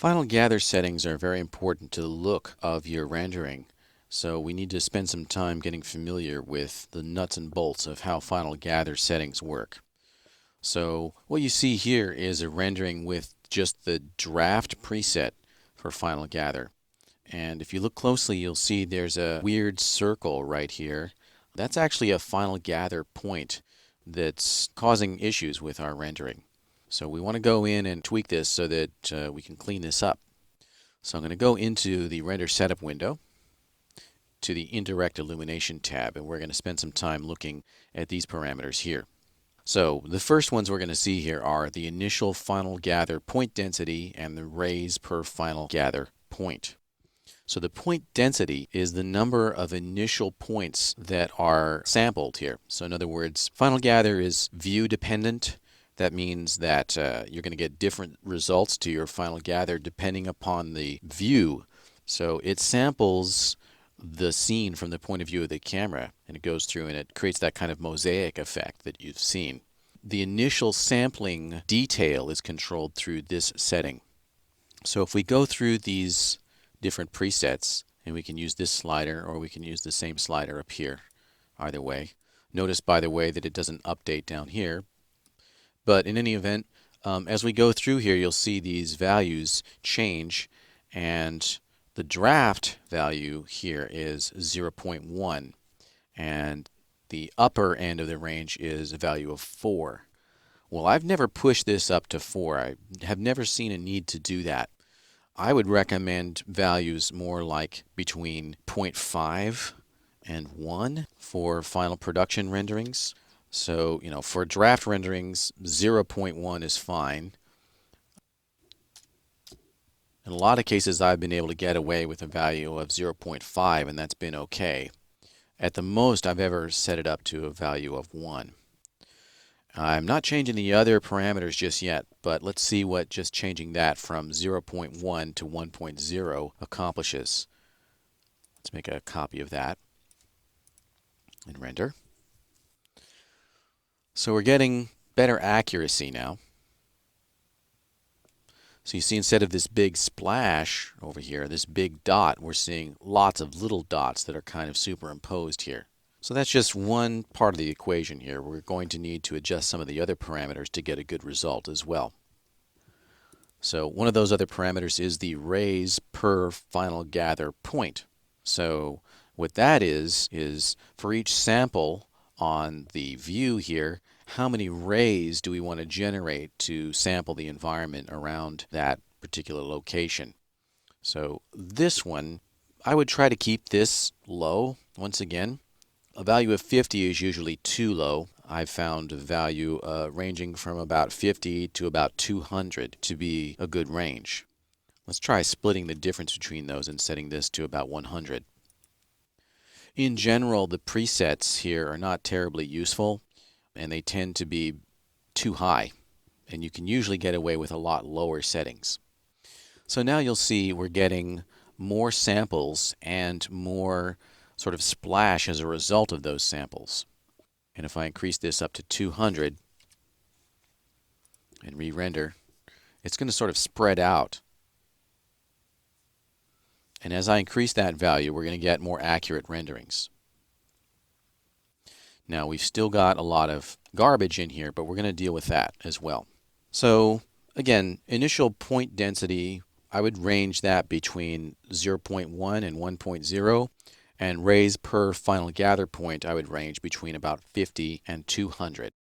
Final gather settings are very important to the look of your rendering, so we need to spend some time getting familiar with the nuts and bolts of how final gather settings work. So what you see here is a rendering with just the draft preset for final gather. And if you look closely, you'll see there's a weird circle right here. That's actually a final gather point that's causing issues with our rendering. So we want to go in and tweak this so that we can clean this up. So I'm going to go into the render setup window to the indirect illumination tab, and we're going to spend some time looking at these parameters here. So the first ones we're going to see here are the initial final gather point density and the raise per final gather point. So the point density is the number of initial points that are sampled here. So in other words, final gather is view dependent. That means that you're going to get different results to your final gather depending upon the view. So it samples the scene from the point of view of the camera, and it goes through and it creates that kind of mosaic effect that you've seen. The initial sampling detail is controlled through this setting. So if we go through these different presets, and we can use this slider or we can use the same slider up here, either way. Notice, by the way, that it doesn't update down here. But in any event, as we go through here, you'll see these values change, and the draft value here is 0.1, and the upper end of the range is a value of 4. Well, I've never pushed this up to 4. I have never seen a need to do that. I would recommend values more like between 0.5 and 1 for final production renderings. So, for draft renderings, 0.1 is fine. In a lot of cases, I've been able to get away with a value of 0.5, and that's been okay. At the most, I've ever set it up to a value of 1. I'm not changing the other parameters just yet, but let's see what just changing that from 0.1 to 1.0 accomplishes. Let's make a copy of that and render. So we're getting better accuracy now. So you see, instead of this big splash over here, this big dot, we're seeing lots of little dots that are kind of superimposed here. So that's just one part of the equation here. We're going to need to adjust some of the other parameters to get a good result as well. So one of those other parameters is the raise per final gather point. So what that is for each sample on the view here, how many rays do we want to generate to sample the environment around that particular location? So this one, I would try to keep this low once again. A value of 50 is usually too low. I've found a value ranging from about 50 to about 200 to be a good range. Let's try splitting the difference between those and setting this to about 100. In general, the presets here are not terribly useful, and they tend to be too high, and you can usually get away with a lot lower settings. So now you'll see we're getting more samples and more sort of splash as a result of those samples. And if I increase this up to 200 and re-render, it's going to sort of spread out. And as I increase that value, we're going to get more accurate renderings. Now, we've still got a lot of garbage in here, but we're going to deal with that as well. So again, initial point density, I would range that between 0.1 and 1.0. And raise per final gather point, I would range between about 50 and 200.